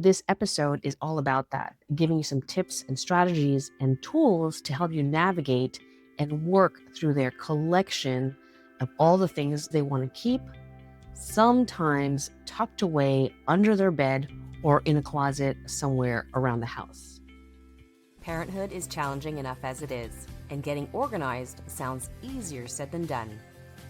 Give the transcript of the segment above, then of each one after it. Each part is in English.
This episode is all about that, giving you some tips and strategies and tools to help you navigate and work through their collection of all the things they want to keep, sometimes tucked away under their bed or in a closet somewhere around the house. Parenthood is challenging enough as it is, and getting organized sounds easier said than done.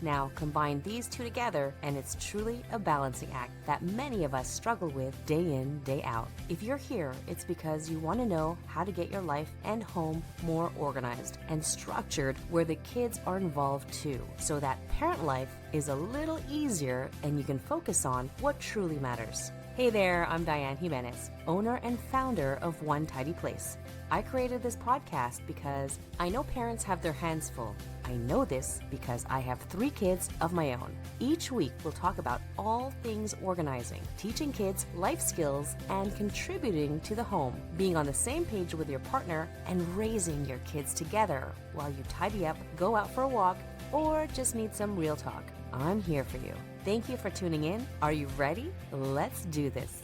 Now, combine these two together, and it's truly a balancing act that many of us struggle with day in, day out. If you're here, it's because you want to know how to get your life and home more organized and structured where the kids are involved too, so that parent life is a little easier and you can focus on what truly matters. Hey there, I'm Dianne Jimenez, owner and founder of One Tidy Place. I created this podcast because I know parents have their hands full. I know this because I have 3 kids of my own. Each week, we'll talk about all things organizing, teaching kids life skills, and contributing to the home, being on the same page with your partner, and raising your kids together while you tidy up, go out for a walk, or just need some real talk. I'm here for you. Thank you for tuning in. Are you ready? Let's do this.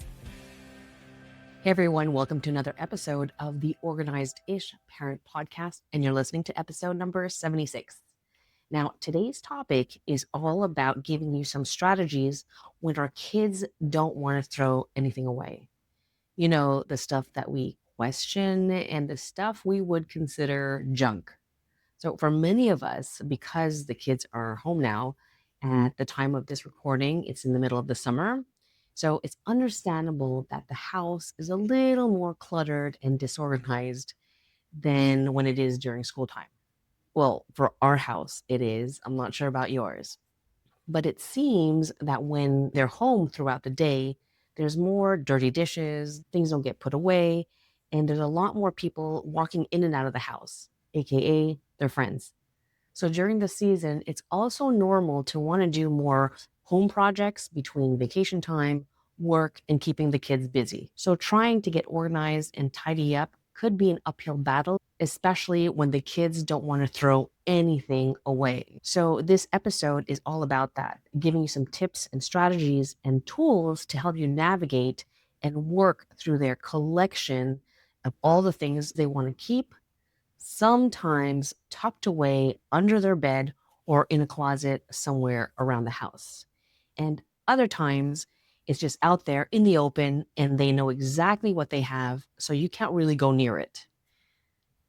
Hey everyone, welcome to another episode of the Organized-ish Parent Podcast, and you're listening to episode number 76. Now, today's topic is all about giving you some strategies when our kids don't want to throw anything away. You know, the stuff that we question and the stuff we would consider junk. So for many of us, because the kids are home now, at the time of this recording, it's in the middle of the summer. So it's understandable that the house is a little more cluttered and disorganized than when it is during school time. Well, for our house, it is. I'm not sure about yours. But it seems that when they're home throughout the day, there's more dirty dishes, things don't get put away, and there's a lot more people walking in and out of the house, AKA their friends. So during the season, it's also normal to want to do more home projects between vacation time, work, and keeping the kids busy. So trying to get organized and tidy up could be an uphill battle, especially when the kids don't want to throw anything away. So this episode is all about that, giving you some tips and strategies and tools to help you navigate and work through their collection of all the things they want to keep, sometimes tucked away under their bed or in a closet somewhere around the house. And other times, it's just out there in the open and they know exactly what they have, so you can't really go near it.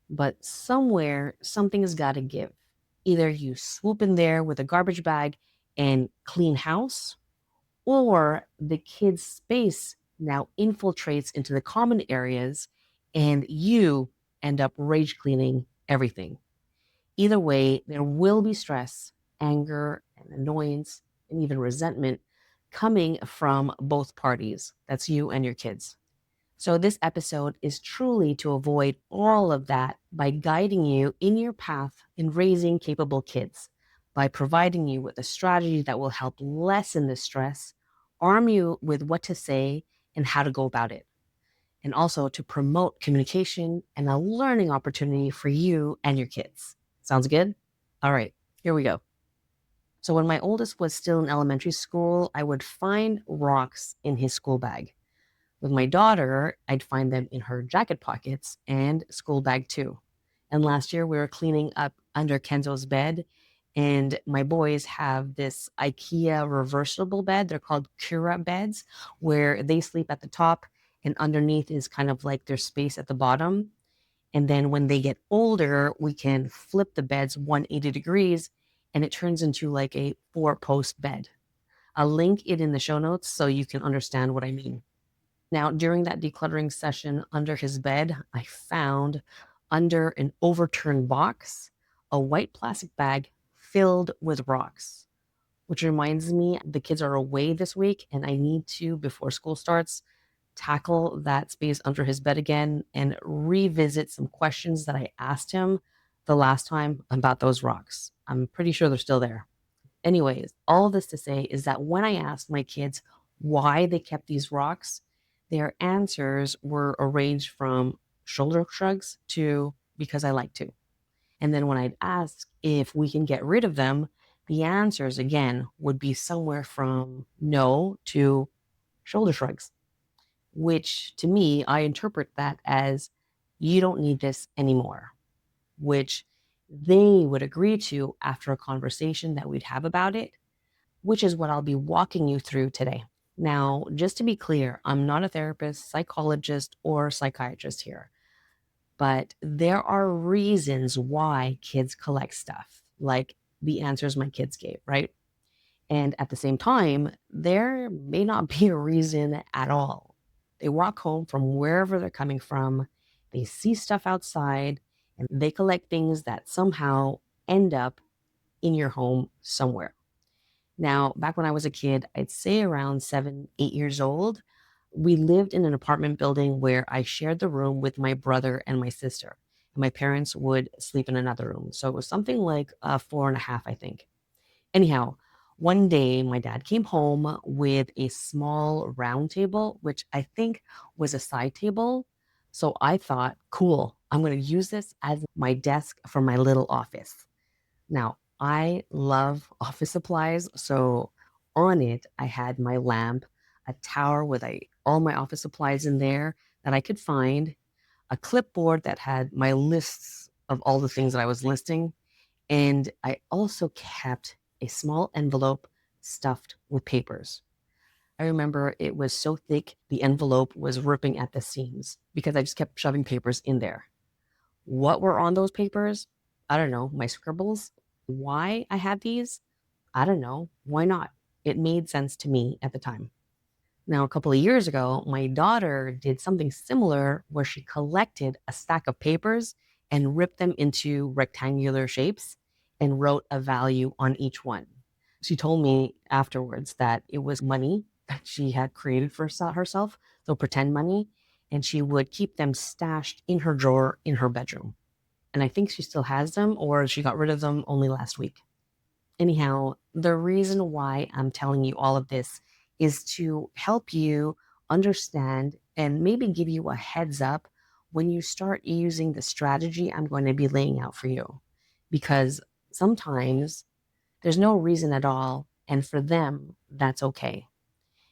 But somewhere, something has got to give. Either you swoop in there with a garbage bag and clean house, or the kids' space now infiltrates into the common areas and you end up rage cleaning everything. Either way, there will be stress, anger, and annoyance, and even resentment coming from both parties. That's you and your kids. So this episode is truly to avoid all of that by guiding you in your path in raising capable kids, by providing you with a strategy that will help lessen the stress, arm you with what to say and how to go about it, and also to promote communication and a learning opportunity for you and your kids. Sounds good? All right, here we go. So when my oldest was still in elementary school, I would find rocks in his school bag. With my daughter, I'd find them in her jacket pockets and school bag too. And last year we were cleaning up under Kenzo's bed, and my boys have this IKEA reversible bed. They're called Cura beds, where they sleep at the top and underneath is kind of like their space at the bottom. And then when they get older, we can flip the beds 180 degrees and it turns into like a 4-post bed. I'll link it in the show notes so you can understand what I mean. Now, during that decluttering session under his bed, I found under an overturned box a white plastic bag filled with rocks, which reminds me the kids are away this week and I need to, before school starts, tackle that space under his bed again and revisit some questions that I asked him the last time about those rocks. I'm pretty sure they're still there. Anyways, all this to say is that when I asked my kids why they kept these rocks, their answers were arranged from shoulder shrugs to because I like to. And then when I'd ask if we can get rid of them, the answers again would be somewhere from no to shoulder shrugs. which to me, I interpret that as you don't need this anymore, which they would agree to after a conversation that we'd have about it, which is what I'll be walking you through today. Now, just to be clear, I'm not a therapist, psychologist, or psychiatrist here, but there are reasons why kids collect stuff, like the answers my kids gave, right? And at the same time, there may not be a reason at all. They walk home from wherever they're coming from, they see stuff outside, and they collect things that somehow end up in your home somewhere. Now, back when I was a kid, I'd say around 7, 8 years old, we lived in an apartment building where I shared the room with my brother and my sister. And my parents would sleep in another room. So it was something like 4.5, I think. Anyhow, one day my dad came home with a small round table, which I think was a side table. So I thought, cool, I'm going to use this as my desk for my little office. Now, I love office supplies. So on it, I had my lamp, a tower with all my office supplies in there that I could find, a clipboard that had my lists of all the things that I was listing. And I also kept a small envelope stuffed with papers. I remember it was so thick, the envelope was ripping at the seams because I just kept shoving papers in there. What were on those papers? I don't know, my scribbles. Why I had these? I don't know. Why not? It made sense to me at the time. Now, a couple of years ago, my daughter did something similar where she collected a stack of papers and ripped them into rectangular shapes and wrote a value on each one. She told me afterwards that it was money that she had created for herself, so pretend money, and she would keep them stashed in her drawer in her bedroom. And I think she still has them, or she got rid of them only last week. Anyhow, the reason why I'm telling you all of this is to help you understand and maybe give you a heads up when you start using the strategy I'm going to be laying out for you. Because sometimes there's no reason at all. And for them, that's okay.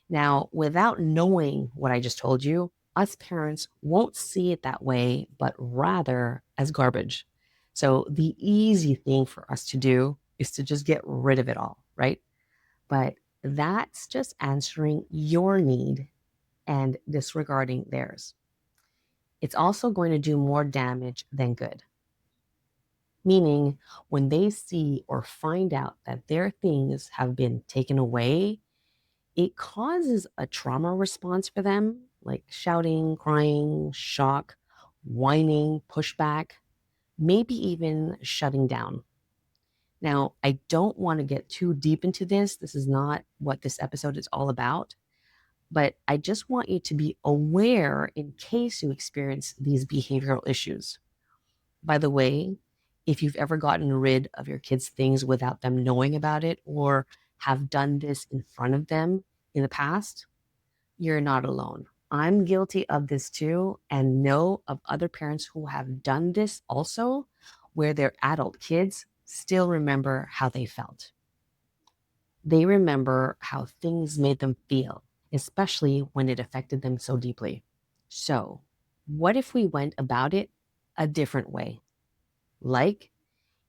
Now, without knowing what I just told you, us parents won't see it that way, but rather as garbage. So the easy thing for us to do is to just get rid of it all, right? But that's just answering your need and disregarding theirs. It's also going to do more damage than good. Meaning, when they see or find out that their things have been taken away, it causes a trauma response for them, like shouting, crying, shock, whining, pushback, maybe even shutting down. Now, I don't want to get too deep into this. This is not what this episode is all about, but I just want you to be aware in case you experience these behavioral issues. By the way, if you've ever gotten rid of your kids' things without them knowing about it or have done this in front of them in the past, you're not alone. I'm guilty of this too, and know of other parents who have done this also, where their adult kids still remember how they felt. They remember how things made them feel, especially when it affected them so deeply. So, what if we went about it a different way? Like,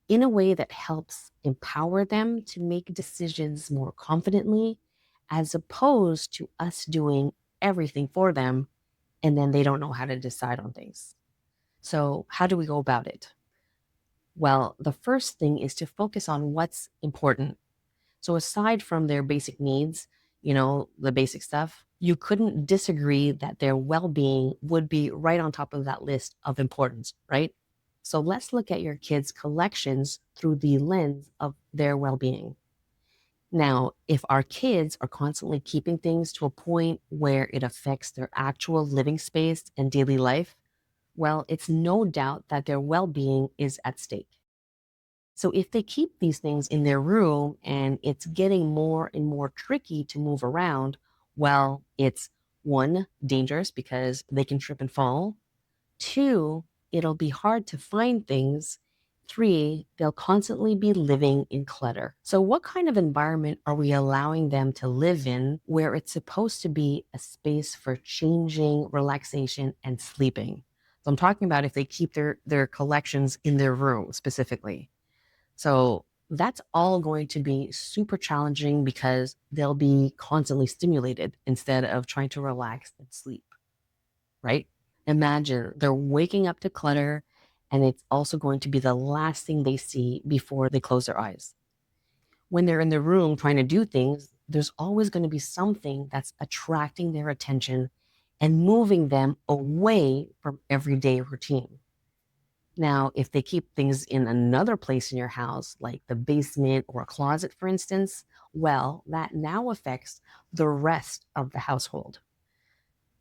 in a way that helps empower them to make decisions more confidently, as opposed to us doing everything for them and then they don't know how to decide on things. So, how do we go about it? Well, the first thing is to focus on what's important. So, aside from their basic needs, the basic stuff, you couldn't disagree that their well being would be right on top of that list of importance, right? So, let's look at your kids' collections through the lens of their well being. Now, if our kids are constantly keeping things to a point where it affects their actual living space and daily life, well, it's no doubt that their well being is at stake. So if they keep these things in their room and it's getting more and more tricky to move around, well, it's one, dangerous because they can trip and fall. Two, it'll be hard to find things. 3, they'll constantly be living in clutter. So, what kind of environment are we allowing them to live in where it's supposed to be a space for changing, relaxation, and sleeping? So, I'm talking about if they keep their collections in their room specifically. So, that's all going to be super challenging because they'll be constantly stimulated instead of trying to relax and sleep, right? Imagine they're waking up to clutter, and it's also going to be the last thing they see before they close their eyes. When they're in the room trying to do things, there's always going to be something that's attracting their attention and moving them away from everyday routine. Now, if they keep things in another place in your house, like the basement or a closet, for instance, well, that now affects the rest of the household.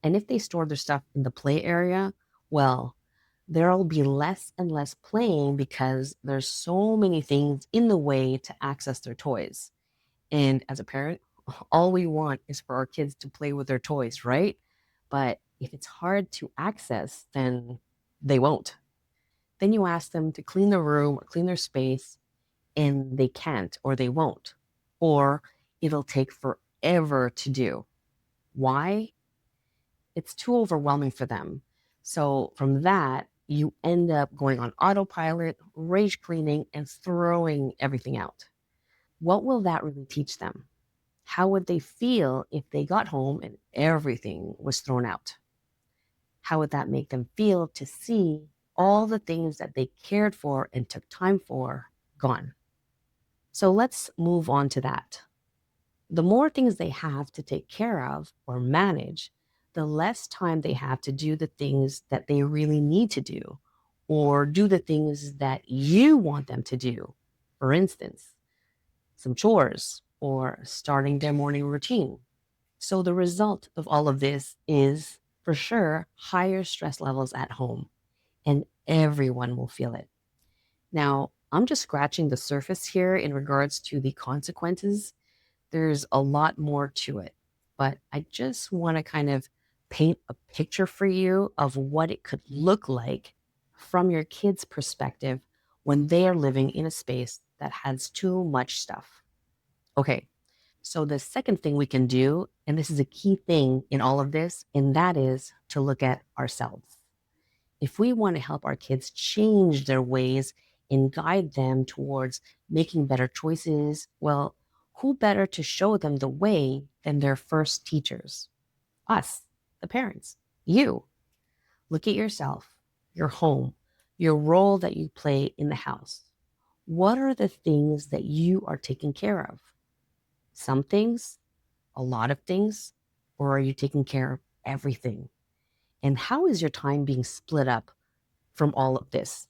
And if they store their stuff in the play area, well, there'll be less and less playing because there's so many things in the way to access their toys. And as a parent, all we want is for our kids to play with their toys, right? But if it's hard to access, then they won't. Then you ask them to clean their room or clean their space, and they can't or they won't. Or it'll take forever to do. Why? It's too overwhelming for them. So from that, you end up going on autopilot, rage cleaning, and throwing everything out. What will that really teach them? How would they feel if they got home and everything was thrown out? How would that make them feel to see all the things that they cared for and took time for gone? So let's move on to that. The more things they have to take care of or manage, the less time they have to do the things that they really need to do or do the things that you want them to do. For instance, some chores or starting their morning routine. So the result of all of this is for sure higher stress levels at home, and everyone will feel it. Now, I'm just scratching the surface here in regards to the consequences. There's a lot more to it, but I just want to kind of paint a picture for you of what it could look like from your kids' perspective when they are living in a space that has too much stuff. Okay, so the second thing we can do, and this is a key thing in all of this, and that is to look at ourselves. If we want to help our kids change their ways and guide them towards making better choices, well, who better to show them the way than their first teachers? Us, the parents, you. Look at yourself, your home, your role that you play in the house. What are the things that you are taking care of? Some things, a lot of things, or are you taking care of everything? And how is your time being split up from all of this?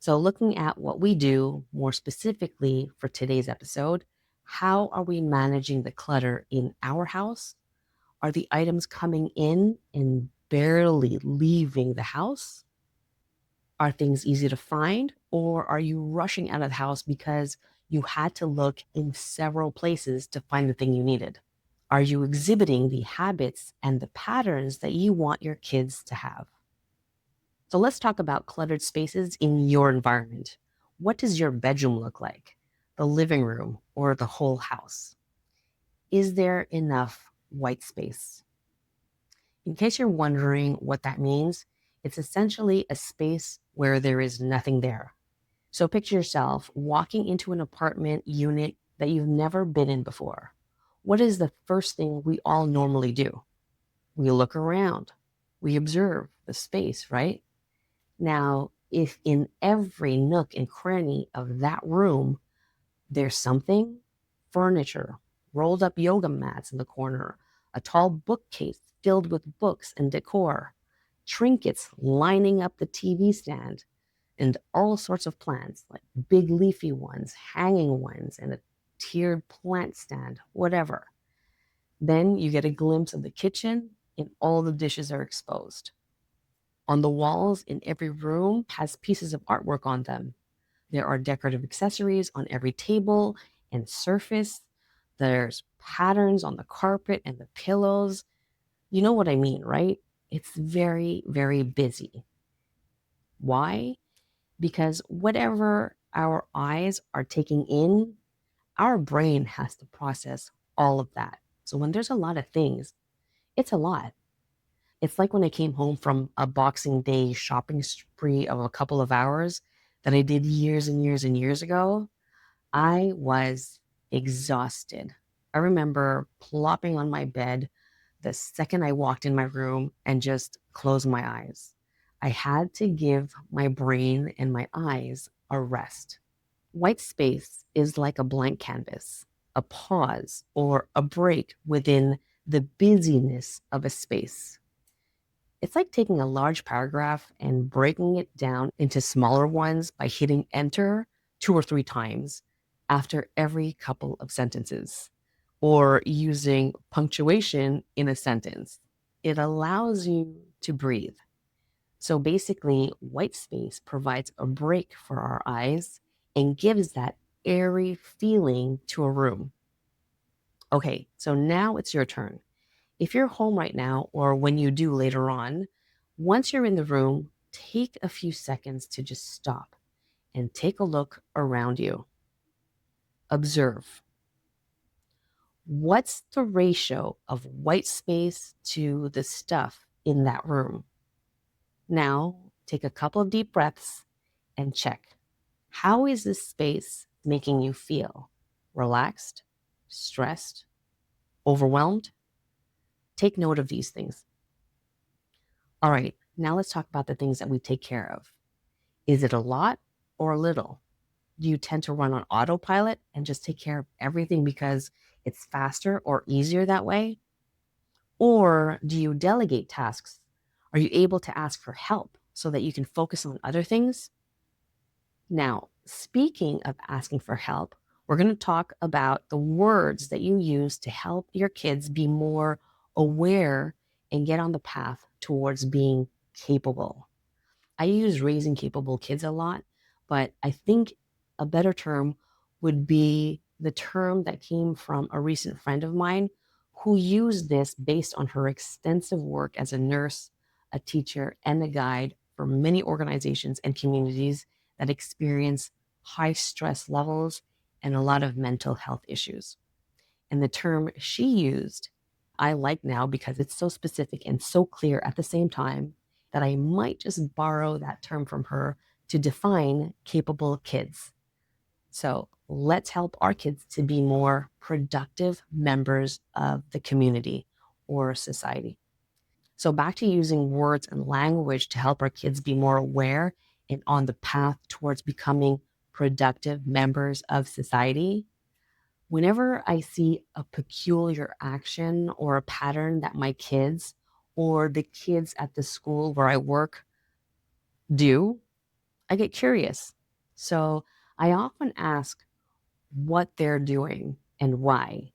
So, looking at what we do more specifically for today's episode, how are we managing the clutter in our house? Are the items coming in and barely leaving the house? Are things easy to find? Or are you rushing out of the house because you had to look in several places to find the thing you needed? Are you exhibiting the habits and the patterns that you want your kids to have? So let's talk about cluttered spaces in your environment. What does your bedroom look like? The living room or the whole house? Is there enough white space? In case you're wondering what that means, it's essentially a space where there is nothing there. So picture yourself walking into an apartment unit that you've never been in before. What is the first thing we all normally do? We look around, we observe the space, right? Now, if in every nook and cranny of that room, there's something, furniture, rolled up yoga mats in the corner, a tall bookcase filled with books and decor, trinkets lining up the TV stand, and all sorts of plants, like big leafy ones, hanging ones, and a tiered plant stand, whatever. Then you get a glimpse of the kitchen, and all the dishes are exposed. On the walls in every room has pieces of artwork on them. There are decorative accessories on every table and surface. There's patterns on the carpet and the pillows. You know what I mean, right? It's very, very busy. Why? because whatever our eyes are taking in, our brain has to process all of that. So when there's a lot of things, it's a lot. It's like when I came home from a Boxing Day shopping spree of a couple of hours that I did years and years and years ago. I was exhausted. I remember plopping on my bed the second I walked in my room and just closed my eyes. I had to give my brain and my eyes a rest. White space is like a blank canvas, a pause or a break within the busyness of a space. It's like taking a large paragraph and breaking it down into smaller ones by hitting enter 2 or 3 times after every couple of sentences, or using punctuation in a sentence. It allows you to breathe. So basically, white space provides a break for our eyes and gives that airy feeling to a room. Okay, so now it's your turn. If you're home right now, or when you do later on, once you're in the room, take a few seconds to just stop and take a look around you. Observe. What's the ratio of white space to the stuff in that room? Now, take a couple of deep breaths and check. How is this space making you feel? Relaxed? Stressed? Overwhelmed? Take note of these things. All right, now let's talk about the things that we take care of. Is it a lot or a little? Do you tend to run on autopilot and just take care of everything because it's faster or easier that way? Or do you delegate tasks? Are you able to ask for help so that you can focus on other things? Now, speaking of asking for help, we're going to talk about the words that you use to help your kids be more aware and get on the path towards being capable. I use raising capable kids a lot, but I think a better term would be the term that came from a recent friend of mine who used this based on her extensive work as a nurse, a teacher, and a guide for many organizations and communities that experience high stress levels and a lot of mental health issues. And the term she used, I like now because it's so specific and so clear at the same time that I might just borrow that term from her to define capable kids. So let's help our kids to be more productive members of the community or society. So back to using words and language to help our kids be more aware and on the path towards becoming productive members of society. Whenever I see a peculiar action or a pattern that my kids or the kids at the school where I work do, I get curious. So I often ask what they're doing and why.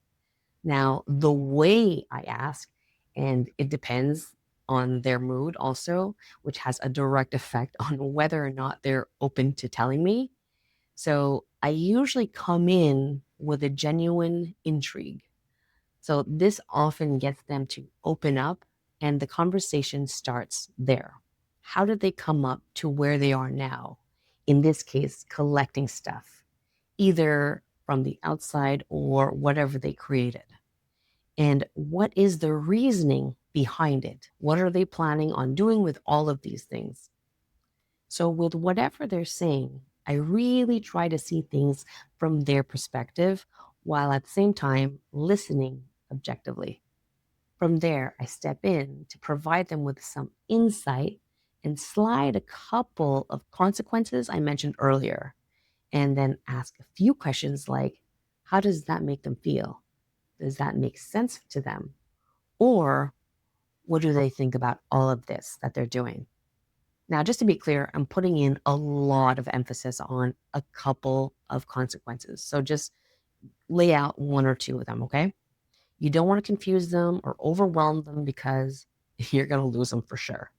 Now, the way I ask, and it depends on their mood also, which has a direct effect on whether or not they're open to telling me. So I usually come in with a genuine intrigue. So this often gets them to open up and the conversation starts there. How did they come up to where they are now? In this case, collecting stuff, either from the outside or whatever they created. And what is the reasoning behind it? What are they planning on doing with all of these things? So, with whatever they're saying, I really try to see things from their perspective while at the same time listening objectively. From there, I step in to provide them with some insight and slide a couple of consequences I mentioned earlier, and then ask a few questions like, how does that make them feel? Does that make sense to them? Or what do they think about all of this that they're doing? Now, just to be clear, I'm putting in a lot of emphasis on a couple of consequences. So just lay out one or two of them, okay? You don't want to confuse them or overwhelm them because you're going to lose them for sure.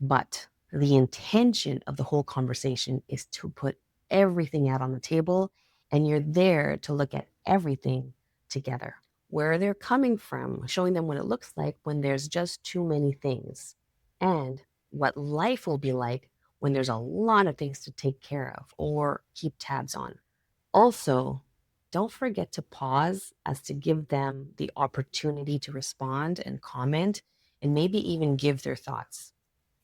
But the intention of the whole conversation is to put everything out on the table, and you're there to look at everything together. Where they're coming from, showing them what it looks like when there's just too many things, and what life will be like when there's a lot of things to take care of or keep tabs on. Also, don't forget to pause as to give them the opportunity to respond and comment and maybe even give their thoughts.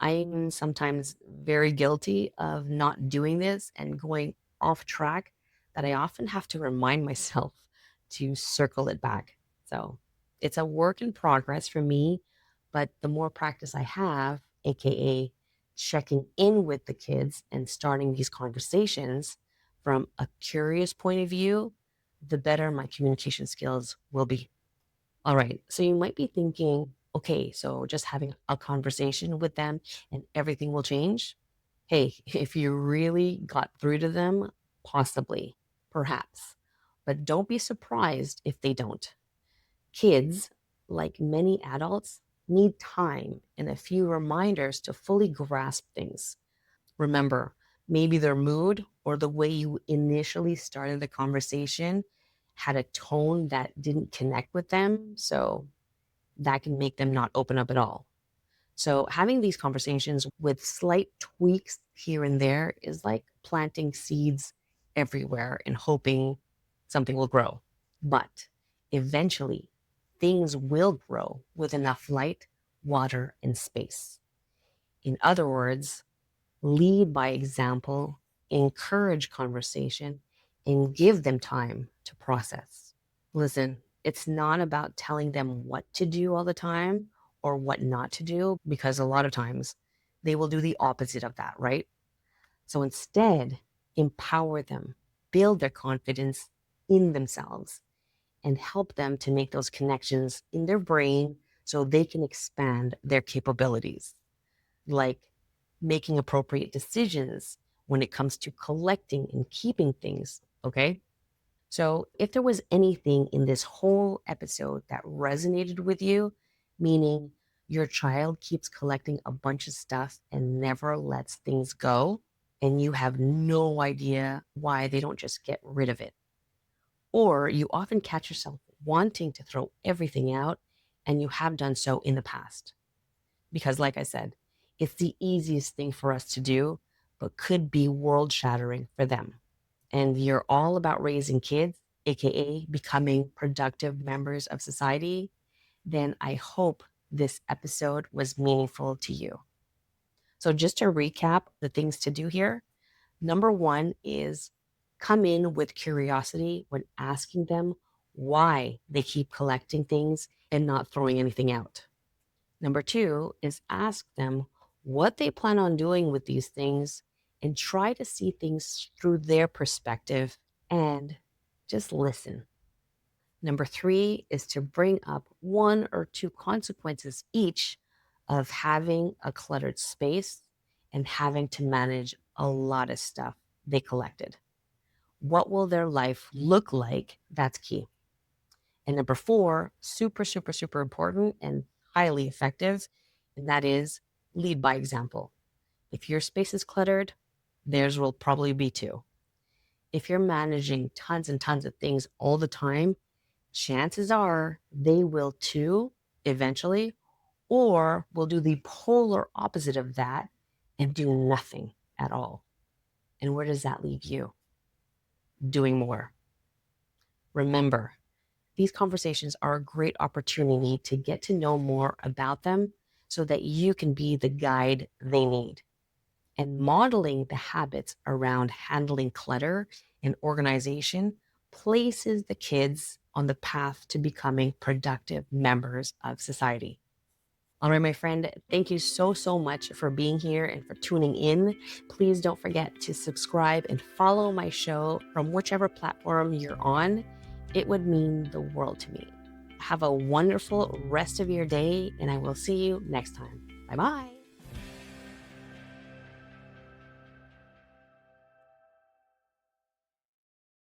I'm sometimes very guilty of not doing this and going off track that I often have to remind myself to circle it back. So it's a work in progress for me, but the more practice I have, AKA checking in with the kids and starting these conversations from a curious point of view, the better my communication skills will be. All right. So you might be thinking, okay, so just having a conversation with them and everything will change. Hey, if you really got through to them, possibly, perhaps, but don't be surprised if they don't. Kids, like many adults, need time and a few reminders to fully grasp things. Remember, maybe their mood or the way you initially started the conversation had a tone that didn't connect with them. So that can make them not open up at all. So, having these conversations with slight tweaks here and there is like planting seeds everywhere and hoping something will grow. But eventually, things will grow with enough light, water, and space. In other words, lead by example, encourage conversation, and give them time to process. Listen, it's not about telling them what to do all the time or what not to do, because a lot of times they will do the opposite of that, right? So instead, empower them, build their confidence in themselves, and help them to make those connections in their brain so they can expand their capabilities, like making appropriate decisions when it comes to collecting and keeping things. Okay. So, if there was anything in this whole episode that resonated with you, meaning your child keeps collecting a bunch of stuff and never lets things go, and you have no idea why they don't just get rid of it, or you often catch yourself wanting to throw everything out and you have done so in the past. Because, like I said, it's the easiest thing for us to do, but could be world shattering for them. And you're all about raising kids, AKA becoming productive members of society, then I hope this episode was meaningful to you. So, just to recap the things to do here, number one is come in with curiosity when asking them why they keep collecting things and not throwing anything out. Number two is ask them what they plan on doing with these things and try to see things through their perspective and just listen. Number three is to bring up one or two consequences each of having a cluttered space and having to manage a lot of stuff they collected. What will their life look like? That's key. And number four, super, super, super important and highly effective, and that is lead by example. If your space is cluttered, theirs will probably be too. If you're managing tons and tons of things all the time, chances are they will too eventually, or will do the polar opposite of that and do nothing at all. And where does that leave you? Doing more. Remember, these conversations are a great opportunity to get to know more about them so that you can be the guide they need. And modeling the habits around handling clutter and organization places the kids on the path to becoming productive members of society. All right, my friend, thank you so, so much for being here and for tuning in. Please don't forget to subscribe and follow my show from whichever platform you're on. It would mean the world to me. Have a wonderful rest of your day, and I will see you next time. Bye bye.